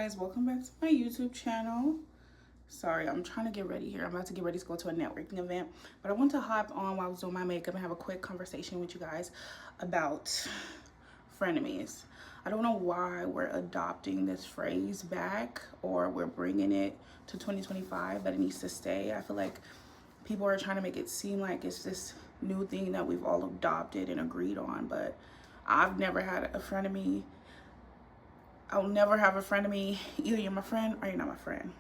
guys, welcome back to my YouTube channel. Sorry, I'm trying to get ready here. I'm about to get ready to go to a networking event, but I want to hop on while I was doing my makeup and have a quick conversation with you guys about frenemies. I don't know why we're adopting this phrase back or we're bringing it to 2025, but it needs to stay. I feel like people are trying to make it seem like it's this new thing that we've all adopted and agreed on, but I've never had a frenemy. I'll never have a frenemy. Either you're my friend or you're not my friend.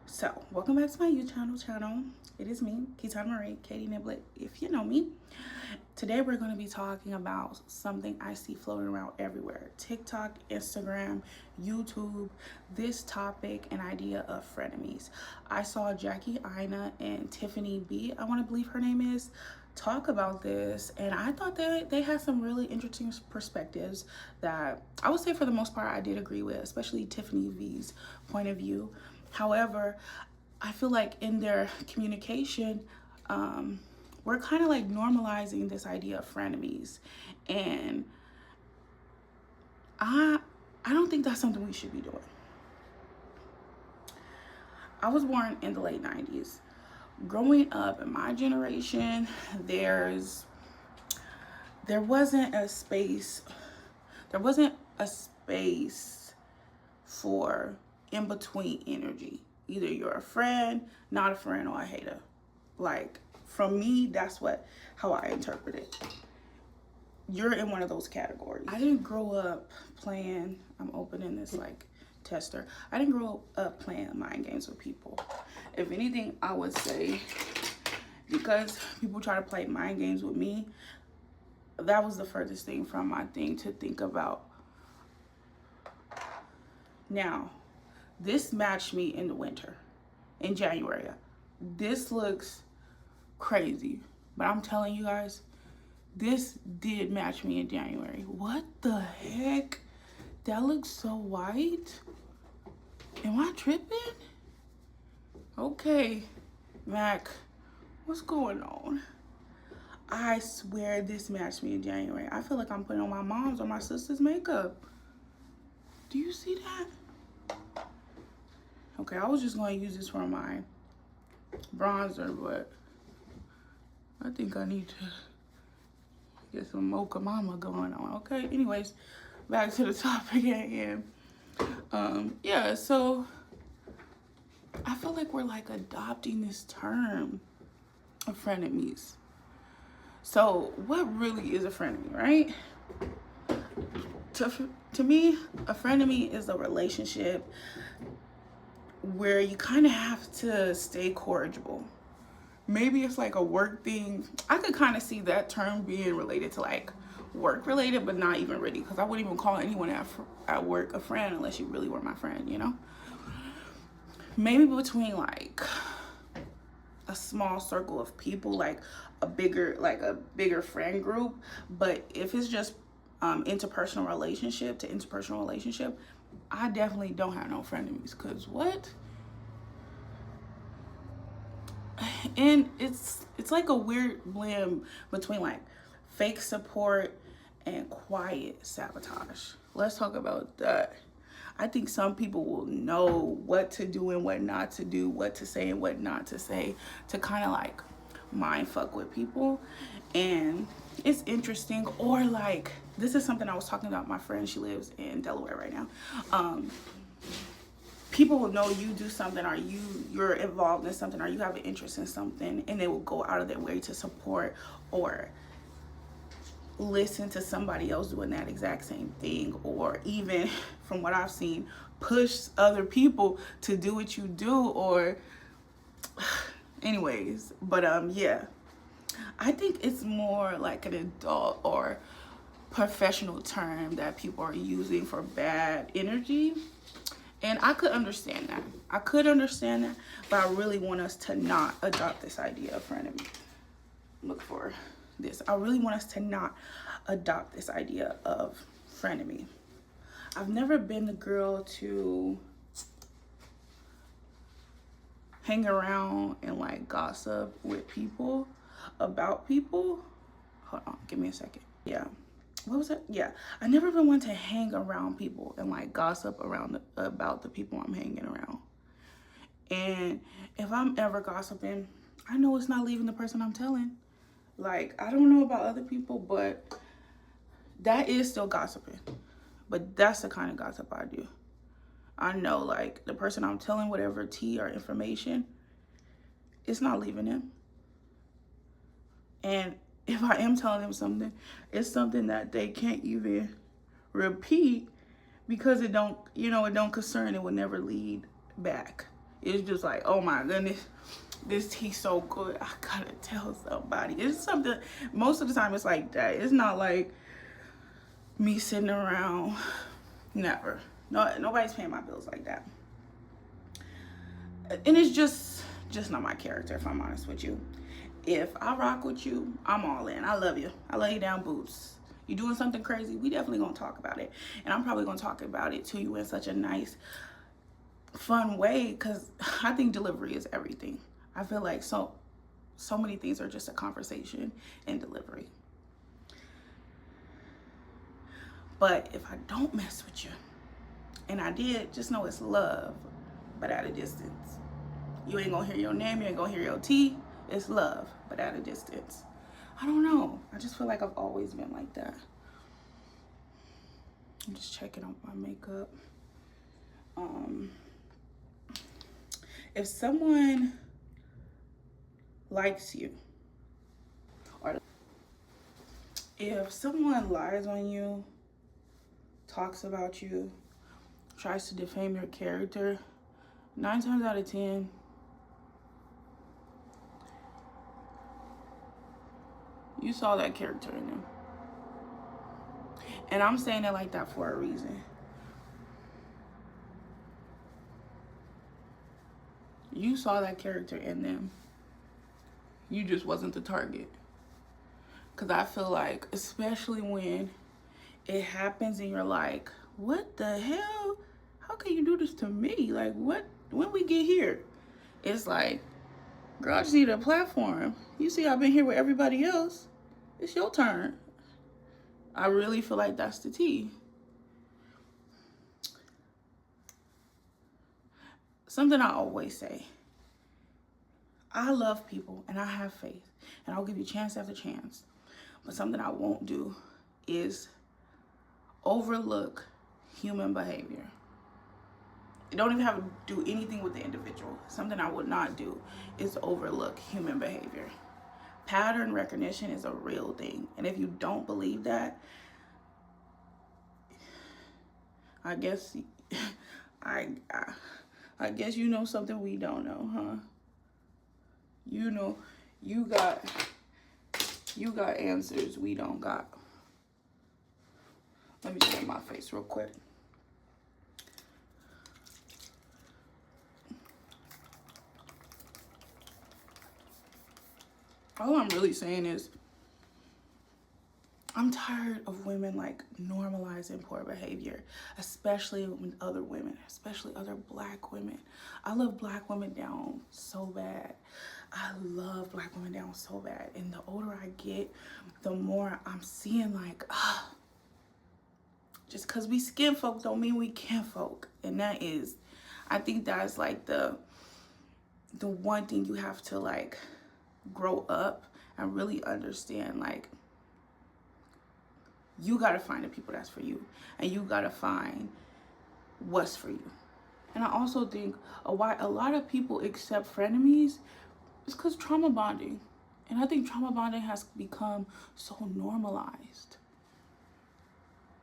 So, welcome back to my YouTube channel. It is me, Kitana Marie, Katie Niblet, if you know me. Today we're going to be talking about something I see floating around everywhere. TikTok, Instagram, YouTube, this topic and idea of frenemies. I saw Jackie Aina and Tiffany B, I want to believe her name is, talk about this, and I thought that they had some really interesting perspectives that I would say for the most part I did agree with, especially Tiffany V's point of view. However, I feel like in their communication, we're kind of like normalizing this idea of frenemies, and I don't think that's something we should be doing. I was born in the late 90s. Growing up in my generation, there wasn't a space for in-between energy. Either you're a friend, not a friend, or a hater. Like, from me, that's how I interpret it. You're in one of those categories. I didn't grow up playing, I'm opening this like tester. I didn't grow up playing mind games with people. If anything, I would say, because people try to play mind games with me, that was the furthest thing from my thing to think about. Now, this matched me in the winter, in January. This looks crazy, but I'm telling you guys, this did match me in January. What the heck? That looks so white. Am I tripping? Okay, Mac, what's going on? I swear this matched me in January. I feel like I'm putting on my mom's or my sister's makeup. Do you see that? Okay, I was just going to use this for my bronzer, but I think I need to get some Mocha Mama going on. Okay, anyways, back to the topic at hand. Yeah, so I feel like we're like adopting this term of frenemies. So what really is a frenemy, right? To me, a frenemy is a relationship where you kind of have to stay cordial. Maybe it's like a work thing. I could kind of see that term being related to like work related, but not even really, because I wouldn't even call anyone at work a friend unless you really were my friend, you know? Maybe between like a small circle of people, like a bigger friend group. But if it's just interpersonal relationship to interpersonal relationship, I definitely don't have no frenemies, because what? And it's like a weird blend between like fake support and quiet sabotage. Let's talk about that. I think some people will know what to do and what not to do, what to say and what not to say, to kind of like mind fuck with people. And it's interesting. Or like, this is something I was talking about. My friend, she lives in Delaware right now. People will know you do something, or you're involved in something, or you have an interest in something, and they will go out of their way to support or listen to somebody else doing that exact same thing, or even, from what I've seen, push other people to do what you do, or anyways. But yeah, I think it's more like an adult or professional term that people are using for bad energy. And I could understand that. But I really want us to not adopt this idea of frenemy. Look for this. I really want us to not adopt this idea of frenemy. I've never been the girl to hang around and like gossip with people about people. Hold on, give me a second. Yeah, what was it? Yeah, I never been one to hang around people and like gossip around about the people I'm hanging around. And if I'm ever gossiping, I know it's not leaving the person I'm telling. Like, I don't know about other people, but that is still gossiping. But that's the kind of gossip I do. I know, like, the person I'm telling whatever tea or information, it's not leaving them. And if I am telling them something, it's something that they can't even repeat because it don't, it don't concern, it would never lead back. It's just like, oh my goodness, this tea's so good, I gotta tell somebody. It's something, most of the time it's like that. It's not like me sitting around, never. No, nobody's paying my bills like that. And it's just not my character, if I'm honest with you. If I rock with you, I'm all in. I love you. I lay you down boots. You doing something crazy, we definitely gonna talk about it. And I'm probably gonna talk about it to you in such a nice, fun way, because I think delivery is everything. I feel like so many things are just a conversation and delivery. But if I don't mess with you, and I did, just know it's love, but at a distance. You ain't gonna hear your name, you ain't gonna hear your tea. It's love, but at a distance. I don't know. I just feel like I've always been like that. I'm just checking out my makeup. If someone likes you, or if someone lies on you, talks about you, tries to defame your character, 9 times out of 10, you saw that character in them. And I'm saying it like that for a reason. You saw that character in them. You just wasn't the target. Because I feel like, especially when it happens and you're like, what the hell? How can you do this to me? Like, what? When we get here? It's like, girl, I just need a platform. You see, I've been here with everybody else. It's your turn. I really feel like that's the tea. Something I always say. I love people and I have faith. And I'll give you chance after chance. But something I won't do is overlook human behavior. You don't even have to do anything with the individual. Something I would not do is overlook human behavior. Pattern recognition is a real thing. And if you don't believe that, I guess I guess you know something we don't know, huh? You know, you got answers we don't got. Let me get in my face real quick. All I'm really saying is, I'm tired of women like normalizing poor behavior, especially with other women, especially other Black women. I love Black women down so bad. I love Black women down so bad. And the older I get, the more I'm seeing like, just because we skin folk don't mean we kin folk. And that is, I think that's like the one thing you have to like grow up and really understand. Like, you got to find the people that's for you, and you got to find what's for you. And I also think why a lot of people accept frenemies is because trauma bonding. And I think trauma bonding has become so normalized.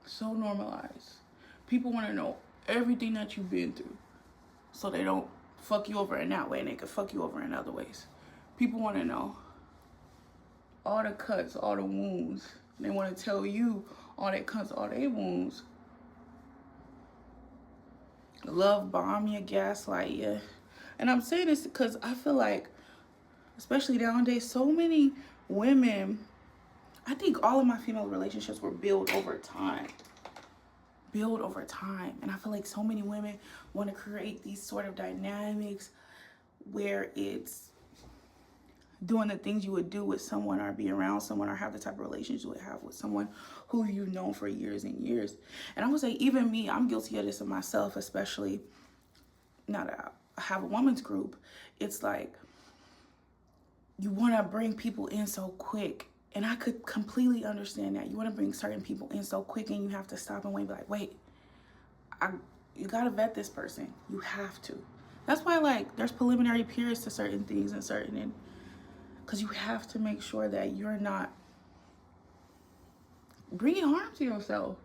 So normalized. People want to know everything that you've been through so they don't fuck you over in that way and they can fuck you over in other ways. People want to know all the cuts, all the wounds. They want to tell you all that cuts, all their wounds. Love bomb you, gaslight you. And I'm saying this because I feel like, especially nowadays, so many women, I think all of my female relationships were built over time. Build over time. And I feel like so many women want to create these sort of dynamics where it's doing the things you would do with someone, or be around someone, or have the type of relationship you would have with someone who you've known for years and years. And I would say even me, I'm guilty of this of myself, especially now that I have a women's group. It's like you want to bring people in so quick. And I could completely understand that. You want to bring certain people in so quick, and you have to stop and wait and be like, wait, you got to vet this person. You have to. That's why, like, there's preliminary periods to certain things and because you have to make sure that you're not bringing harm to yourself.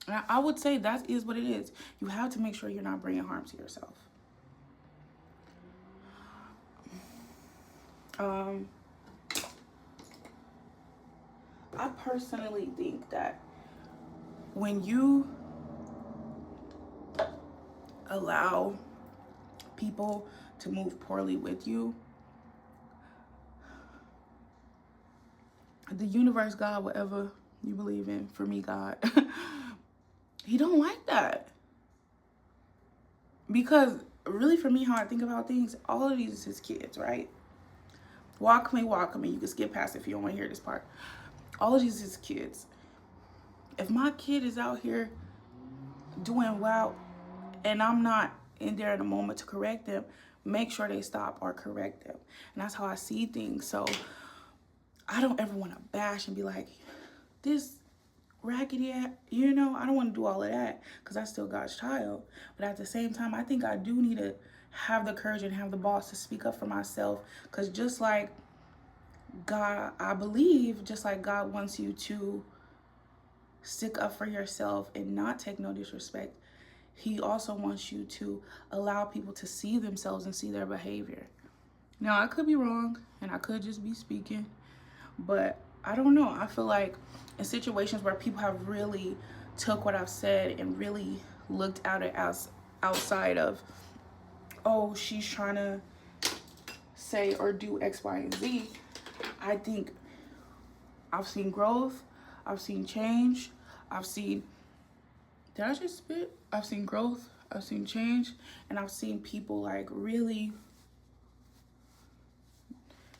And I would say that is what it is. You have to make sure you're not bringing harm to yourself. I personally think that when you allow people to move poorly with you, the universe, God, whatever you believe in, for me, God, he don't like that. Because really, for me, how I think about things, all of these is his kids, right? Walk me. You can skip past it if you don't want to hear this part. All of these is his kids. If my kid is out here doing well and I'm not in there in a moment to correct them, make sure they stop or correct them. And that's how I see things. So I don't ever want to bash and be like, this raggedy, you know, I don't want to do all of that because I still God's child. But at the same time, I think I do need to have the courage and have the balls to speak up for myself, because just like God, I believe, just like God wants you to stick up for yourself and not take no disrespect, he also wants you to allow people to see themselves and see their behavior. Now, I could be wrong and I could just be speaking, but I don't know. I feel like in situations where people have really took what I've said and really looked at it as outside of, oh, she's trying to say or do X, Y, and Z, I think I've seen growth, I've seen change, I've seen, did I just spit? I've seen growth, I've seen change, and I've seen people like really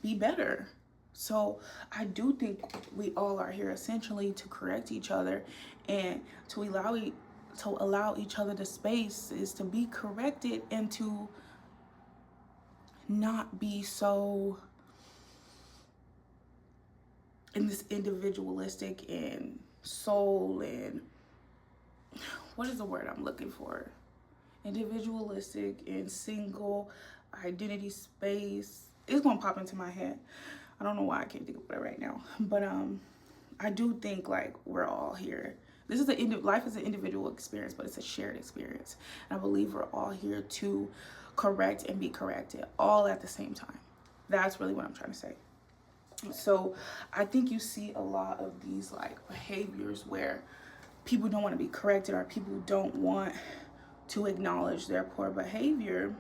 be better. So I do think we all are here essentially to correct each other and to allow each other the space is to be corrected and to not be so in this individualistic and soul and what is the word I'm looking for? Individualistic and single identity space. It's gonna pop into my head. I don't know why I can't think of it right now, but I do think like we're all here. This is life is an individual experience, but it's a shared experience. And I believe we're all here to correct and be corrected, all at the same time. That's really what I'm trying to say. So I think you see a lot of these like behaviors where people don't want to be corrected or people don't want to acknowledge their poor behavior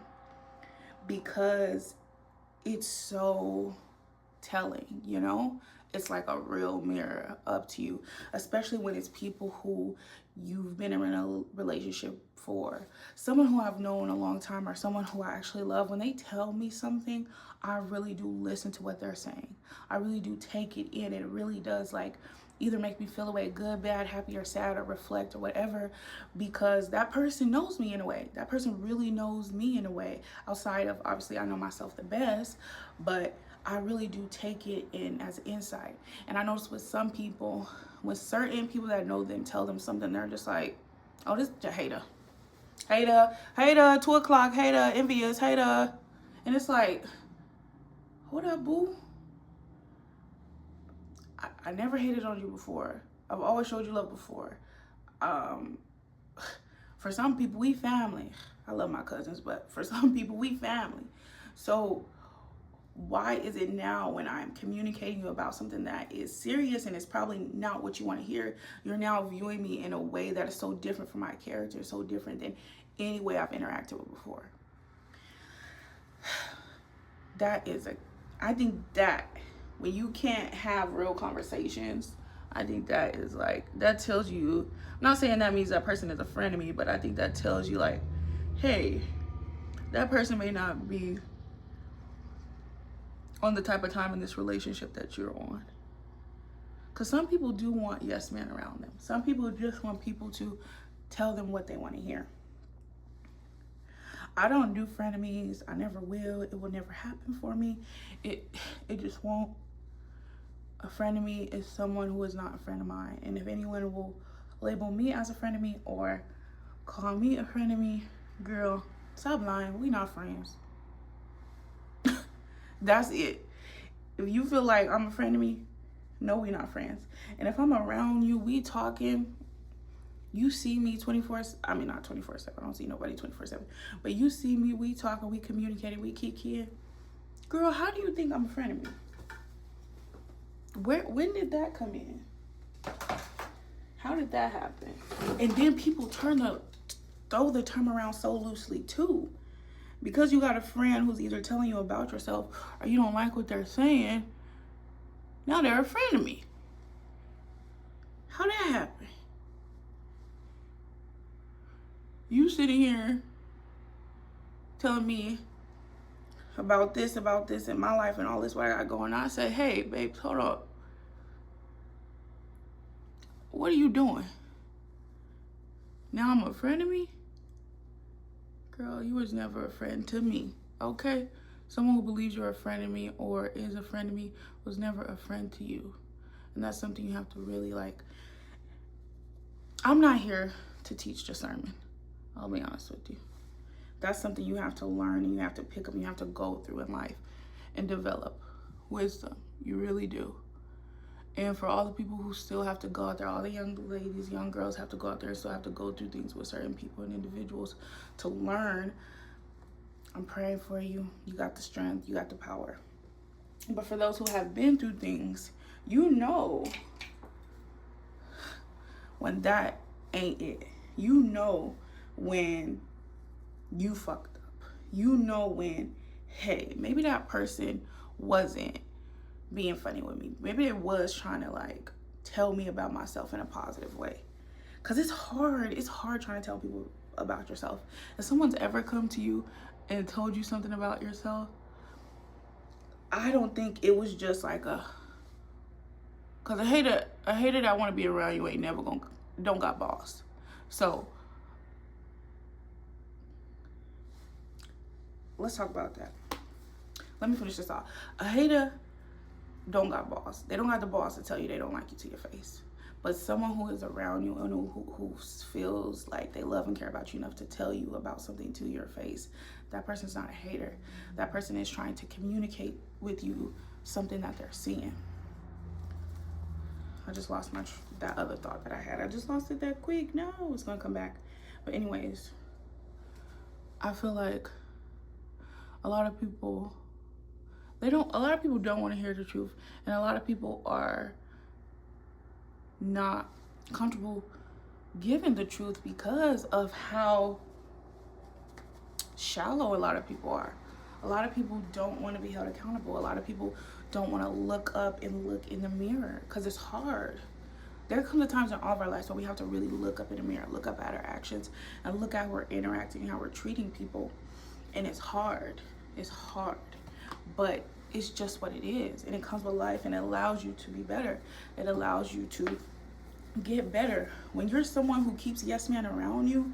because it's so telling, you know? It's like a real mirror up to you, especially when it's people who you've been in a relationship for. Someone who I've known a long time or someone who I actually love, when they tell me something, I really do listen to what they're saying. I really do take it in. It really does like either make me feel away, good, bad, happy, or sad, or reflect, or whatever, because that person knows me in a way. That person really knows me in a way. Outside of, obviously, I know myself the best, but I really do take it in as insight. And I notice with some people, with certain people that know them, tell them something, they're just like, oh, this is a hater. Hater, 2 o'clock, hater, envious, hater. And it's like, hold up, boo. I never hated on you before. I've always showed you love before. For some people, we family. I love my cousins, but for some people, we family. So why is it now when I'm communicating you about something that is serious and it's probably not what you want to hear, you're now viewing me in a way that is so different from my character, so different than any way I've interacted with before? I think that when you can't have real conversations, I think that is like, that tells you, I'm not saying that means that person is a friend of me, but I think that tells you like, hey, that person may not be on the type of time in this relationship that you're on. Because some people do want yes men around them. Some people just want people to tell them what they want to hear. I don't do frenemies. I never will. It will never happen for me. It just won't. A frenemy is someone who is not a friend of mine. And if anyone will label me as a frenemy or call me a frenemy, girl, stop lying. We not friends. That's it. If you feel like I'm a frenemy, no, we not friends. And if I'm around you, we talking, you see me 24/7. I mean, not 24/7. I don't see nobody 24/7. But you see me, we talking, we communicating, we kikiing. Girl, how do you think I'm a frenemy? When did that come in? How did that happen? And then people throw the term around so loosely too. Because you got a friend who's either telling you about yourself or you don't like what they're saying, now they're a friend of me. How that happen? You sitting here telling me about this in my life and all this what I got going on. I say, hey, babe, hold up. What are you doing? Now I'm a friend of me? Girl, you was never a friend to me, okay? Someone who believes you're a friend of me or is a friend of me was never a friend to you. And that's something you have to really I'm not here to teach discernment. I'll be honest with you. That's something you have to learn and you have to pick up and you have to go through in life and develop wisdom. You really do. And for all the people who still have to go out there, all the young ladies, young girls have to go out there and still have to go through things with certain people and individuals to learn, I'm praying for you. You got the strength, you got the power. But for those who have been through things, you know when that ain't it. You know when you fucked up. You know when, hey, maybe that person wasn't being funny with me. Maybe it was trying to tell me about myself in a positive way. Cause it's hard trying to tell people about yourself. If someone's ever come to you and told you something about yourself, I don't think it was just cause a hater that want to be around you ain't never don't got boss. So let's talk about that. Let me finish this off. A hater don't got boss. They don't got the boss to tell you they don't like you to your face. But someone who is around you and who feels like they love and care about you enough to tell you about something to your face, that person's not a hater. That person is trying to communicate with you something that they're seeing. I just lost that other thought that I had. I just lost it that quick. No, it's gonna come back. But anyways, I feel like a lot of people don't want to hear the truth, and a lot of people are not comfortable giving the truth because of how shallow a lot of people are. A lot of people don't want to be held accountable. A lot of people don't want to look up and look in the mirror because it's hard. There comes times in all of our lives where we have to really look up in the mirror, look up at our actions, and look at how we're interacting, how we're treating people. And it's hard. It's hard. But it's just what it is. And it comes with life, and it allows you to be better. It allows you to get better. When you're someone who keeps yes men around you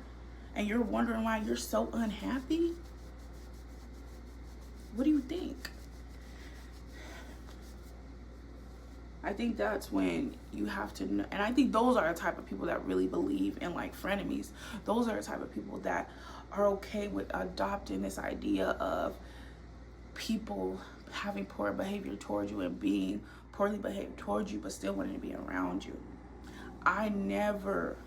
and you're wondering why you're so unhappy, what do you think? I think that's when you have to know. And I think those are the type of people that really believe in frenemies. Those are the type of people that are okay with adopting this idea of people having poor behavior towards you and being poorly behaved towards you, but still wanting to be around you. I never,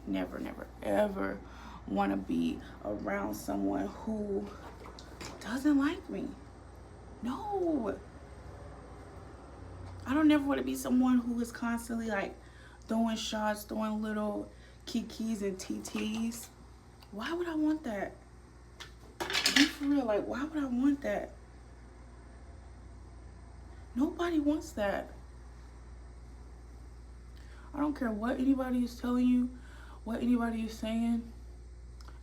ever want to be around someone who doesn't like me. No. I don't never want to be someone who is constantly throwing shots, throwing little kikis and TTs. Why would I want that? Be for real, why would I want that? Nobody wants that. I don't care what anybody is telling you, what anybody is saying.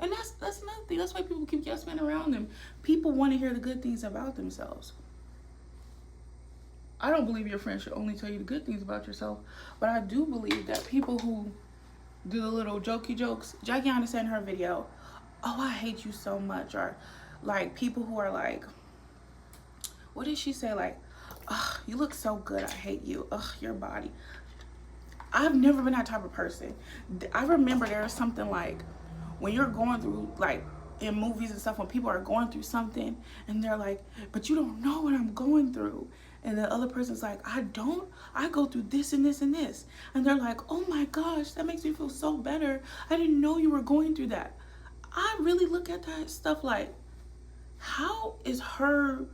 And that's another thing. That's why people keep yes men around them. People want to hear the good things about themselves. I don't believe your friends should only tell you the good things about yourself, but I do believe that people who do the little jokey jokes, Jackie said in her video, oh, I hate you so much, or like people who are like, what did she say, like, ugh, you look so good, I hate you, ugh, your body. I've never been that type of person. I remember there was something like, when you're going through, like in movies and stuff, when people are going through something and they're like, but you don't know what I'm going through. And the other person's like, I go through this and this and this. And they're like, oh my gosh, that makes me feel so better. I didn't know you were going through that. I really look at that stuff like, how is her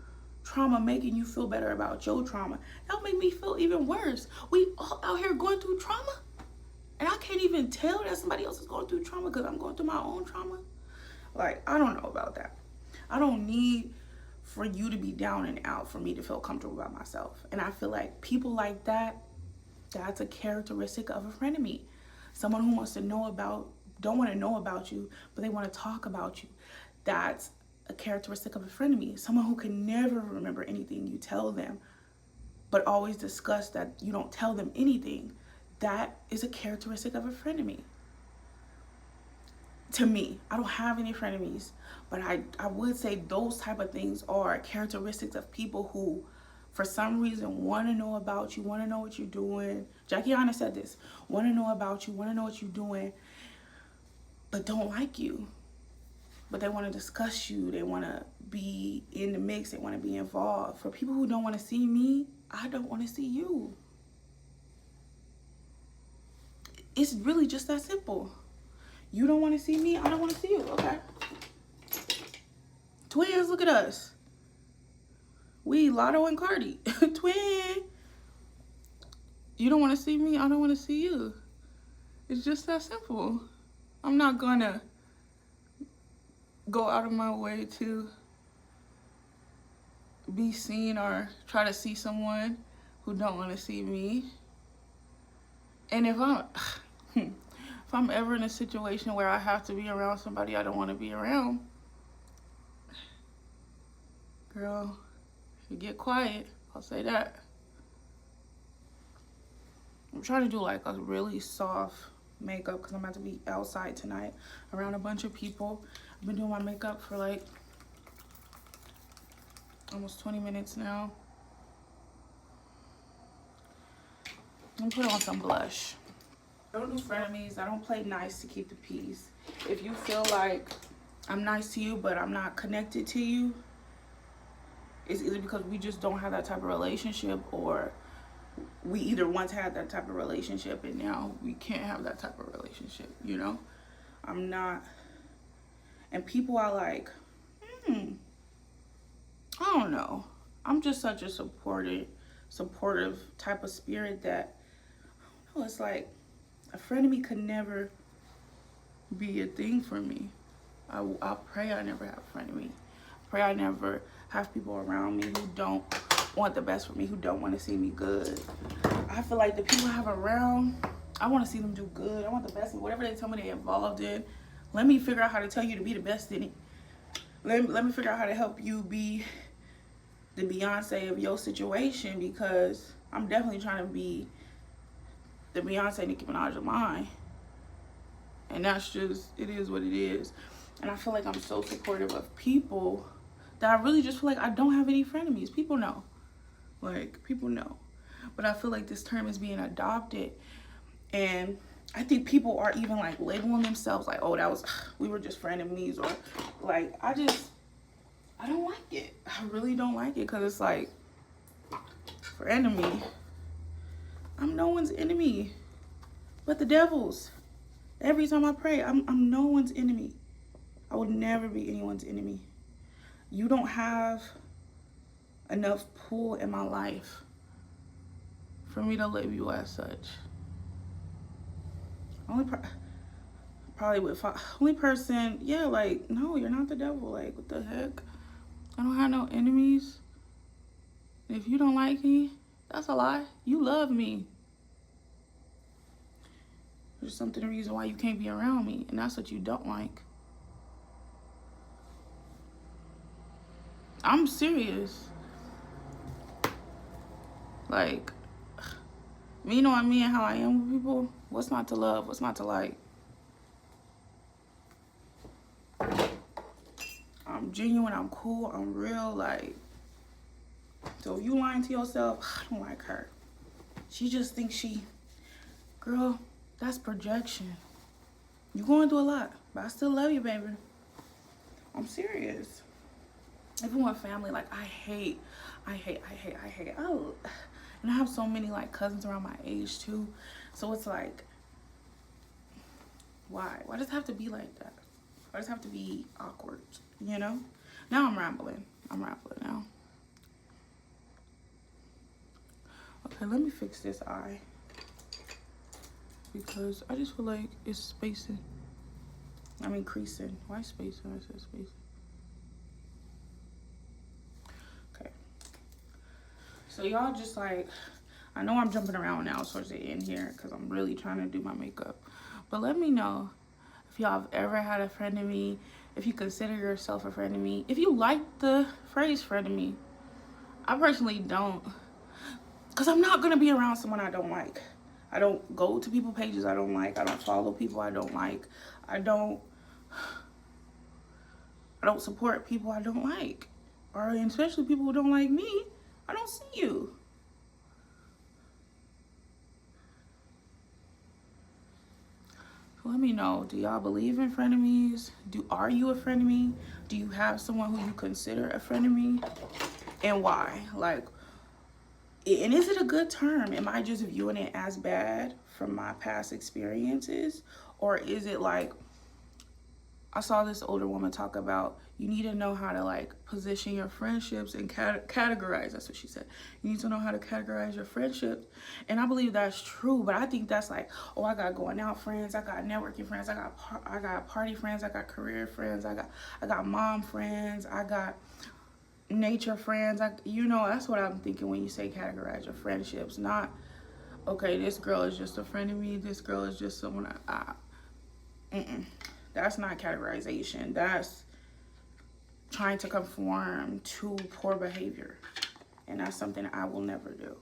trauma making you feel better about your trauma? That'll make me feel even worse. We all out here going through trauma, and I can't even tell that somebody else is going through trauma because I'm going through my own trauma. Like, I don't know about that. I don't need for you to be down and out for me to feel comfortable about myself. And I feel like people like that, that's a characteristic of a frenemy. Someone who wants to know about, don't want to know about you, but they want to talk about you. That's a characteristic of a frenemy. Someone who can never remember anything you tell them, but always discuss that you don't tell them anything. That is a characteristic of a frenemy. To me, I don't have any frenemies, but I would say those type of things are characteristics of people who, for some reason, want to know about you, want to know what you're doing. Jackie said this, want to know about you, want to know what you're doing, but don't like you. But they want to discuss you. They want to be in the mix. They want to be involved. For people who don't want to see me, I don't want to see you. It's really just that simple. You don't want to see me, I don't want to see you. Okay. Twins, look at us. We, Lotto and Cardi. Twin. You don't want to see me, I don't want to see you. It's just that simple. I'm not going to go out of my way to be seen or try to see someone who don't want to see me. And if I'm ever in a situation where I have to be around somebody I don't want to be around, girl, you get quiet. I'll say that. I'm trying to do like a really soft makeup because I'm about to be outside tonight around a bunch of people. I've been doing my makeup for like almost 20 minutes now. I'm gonna put on some blush. I don't do frenemies. I don't play nice to keep the peace. If you feel like I'm nice to you but I'm not connected to you, it's either because we just don't have that type of relationship, or we either once had that type of relationship and now we can't have that type of relationship, you know? I'm not. And people are like, I don't know. I'm just such a supportive type of spirit that, I don't know, it's like a frenemy could never be a thing for me. I pray I never have a frenemy. I pray I never have people around me who don't want the best for me, who don't want to see me good. I feel like the people I have around, I want to see them do good. I want the best in whatever they tell me they're involved in. Let me figure out how to tell you to be the best in it. Let me figure out how to help you be the Beyonce of your situation, because I'm definitely trying to be the Beyonce Nicki Minaj of mine. And that's just, it is what it is. And I feel like I'm so supportive of people that I really just feel like I don't have any frenemies. People know. Like, people know. But I feel like this term is being adopted. And I think people are even like labeling themselves like, oh, we were just frenemies. Or like, I don't like it. I really don't like it, because it's like, for enemy, I'm no one's enemy but the devil's. Every time I pray, I'm no one's enemy. I would never be anyone's enemy. You don't have enough pull in my life for me to label you as such. Only person, yeah, like, no, you're not the devil. Like, what the heck? I don't have no enemies. If you don't like me, that's a lie. You love me. There's something, the reason why you can't be around me, and that's what you don't like. I'm serious. Like, me knowing me and how I am with people, what's not to love? What's not to like? I'm genuine, I'm cool, I'm real, like, so if you lying to yourself, I don't like her. She just thinks girl, that's projection. You're going through a lot, but I still love you, baby. I'm serious. Even with family, like, I hate. And I have so many, like, cousins around my age, too. So it's like, why? Why does it have to be like that? Why does it have to be awkward, you know? Now I'm rambling. I'm rambling now. Okay, let me fix this eye. Because I just feel like it's spacing. I mean, creasing. Why spacing? I said spacing. Okay. So y'all just like, I know I'm jumping around now towards the end here because I'm really trying to do my makeup. But let me know if y'all have ever had a frenemy, if you consider yourself a frenemy, if you like the phrase frenemy. I personally don't, because I'm not going to be around someone I don't like. I don't go to people's pages I don't like. I don't follow people I don't like. I don't support people I don't like. Or especially people who don't like me. I don't see you. Let me know, do y'all believe in frenemies? Are you a frenemy? Do you have someone who you consider a frenemy? And why? Like, and is it a good term? Am I just viewing it as bad from my past experiences? Or is it like, I saw this older woman talk about, you need to know how to like position your friendships and categorize. That's what she said. You need to know how to categorize your friendships. And I believe that's true, but I think that's like, oh, I got going out friends, I got networking friends, I got party friends, I got career friends, I got mom friends, I got nature friends. You know, that's what I'm thinking when you say categorize your friendships. Not, okay, this girl is just a friend of me, this girl is just someone that's not categorization. That's trying to conform to poor behavior. And that's something I will never do.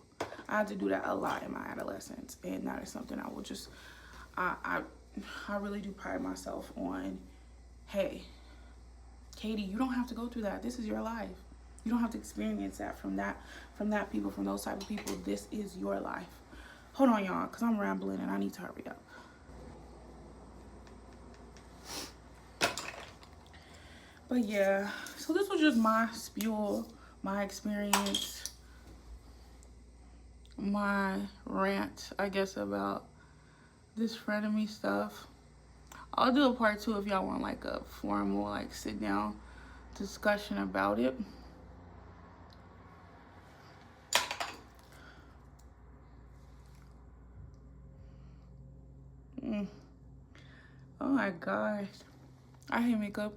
I had to do that a lot in my adolescence. And that is something I will just, I really do pride myself on, hey, Katie, you don't have to go through that. This is your life. You don't have to experience that from those type of people. This is your life. Hold on, y'all, because I'm rambling and I need to hurry up. But yeah, so this was just my spiel, my experience, my rant, I guess, about this frenemy stuff. I'll do a part 2 if y'all want like a formal, like sit down discussion about it. Oh my gosh. I hate makeup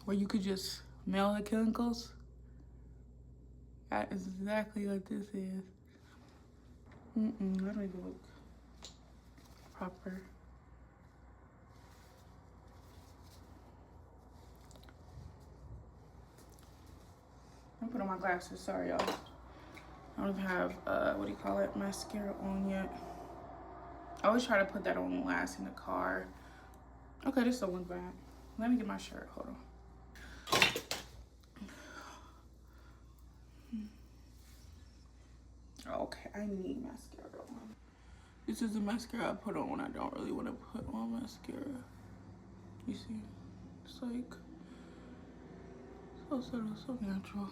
where you could just smell the chemicals. That is exactly what this is. I don't even look proper. I'm putting on my glasses, sorry y'all. I don't even have, what do you call it, mascara on yet. I always try to put that on last in the car. Okay, this don't look bad. Let me get my shirt, hold on. Okay, I need mascara on. This is the mascara I put on when I don't really want to put on mascara. You see? It's like so subtle, so natural.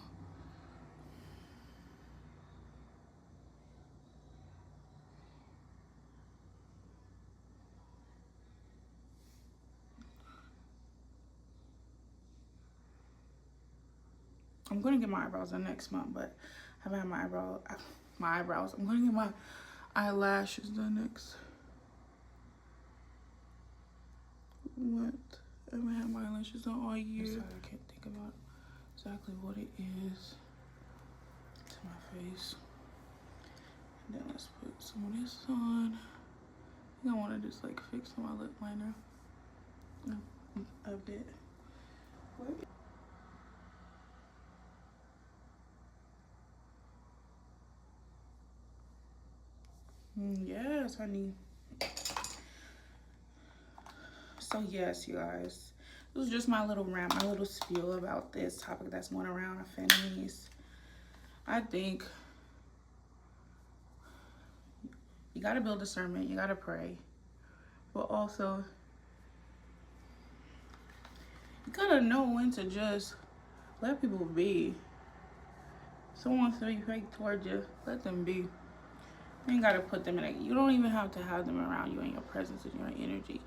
I'm gonna get my eyebrows done next month, but I haven't had my eyebrows. I'm gonna get my eyelashes done next month. I haven't had my eyelashes done all year. Sorry, I can't think about exactly what it is to my face. And then let's put some of this on. I think I want to just like fix my lip liner a bit. Yes, honey. So yes, you guys, it was just my little rant, my little spiel about this topic that's going around Frenemies. I think you gotta build discernment, you gotta pray, but also you gotta know when to just let people be. Someone wants to be fake towards you, let them be. You ain't gotta put them in it. You don't even have to have them around you in your presence and your energy.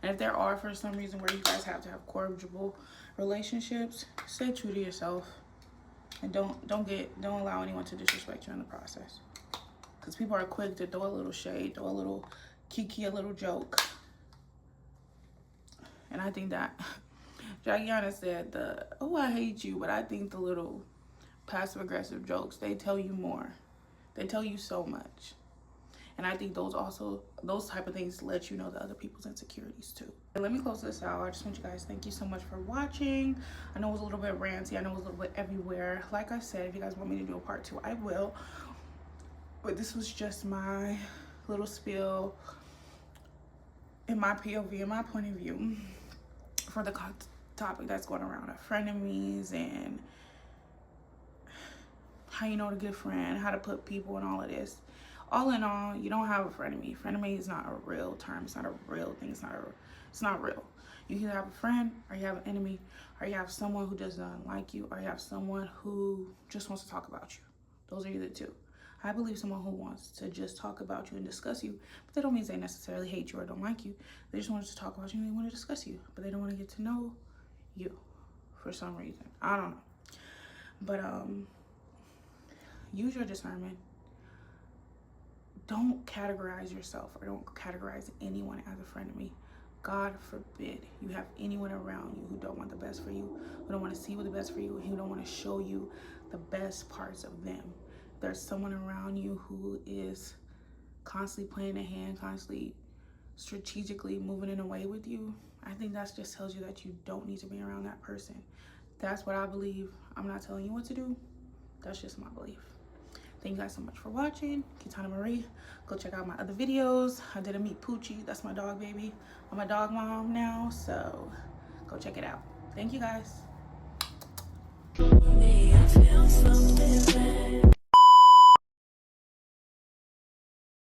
And if there are, for some reason, where you guys have to have cordial relationships, stay true to yourself, and don't allow anyone to disrespect you in the process. Because people are quick to throw a little shade, throw a little kiki, a little joke. And I think that Jagiana said oh, I hate you, but I think the little passive aggressive jokes, they tell you more. They tell you so much. And I think those type of things let you know the other people's insecurities too. And let me close this out. I just want you guys, thank you so much for watching. I know it was a little bit ranty. I know it was a little bit everywhere. Like I said, if you guys want me to do a part 2, I will. But this was just my little spiel in my POV, in my point of view, for the topic that's going around at Frenemies and how you know a good friend, how to put people in all of this. All in all, you don't have a frenemy. Frenemy is not a real term. It's not a real thing. It's not real. You either have a friend, or you have an enemy, or you have someone who doesn't like you, or you have someone who just wants to talk about you. Those are either two. I believe someone who wants to just talk about you and discuss you, but that don't mean they necessarily hate you or don't like you. They just want to talk about you and they want to discuss you, but they don't want to get to know you for some reason. I don't know. But use your discernment. Don't categorize yourself or don't categorize anyone as a frenemy. God forbid you have anyone around you who don't want the best for you, who don't want to see what the best for you, who don't want to show you the best parts of them. If there's someone around you who is constantly playing a hand, constantly strategically moving in a way with you, I think that just tells you that you don't need to be around that person. That's what I believe. I'm not telling you what to do. That's just my belief. Thank you guys so much for watching. Kitana Marie. Go check out my other videos. I did a meet Poochie. That's my dog baby. I'm a dog mom now, so go check it out. Thank you guys.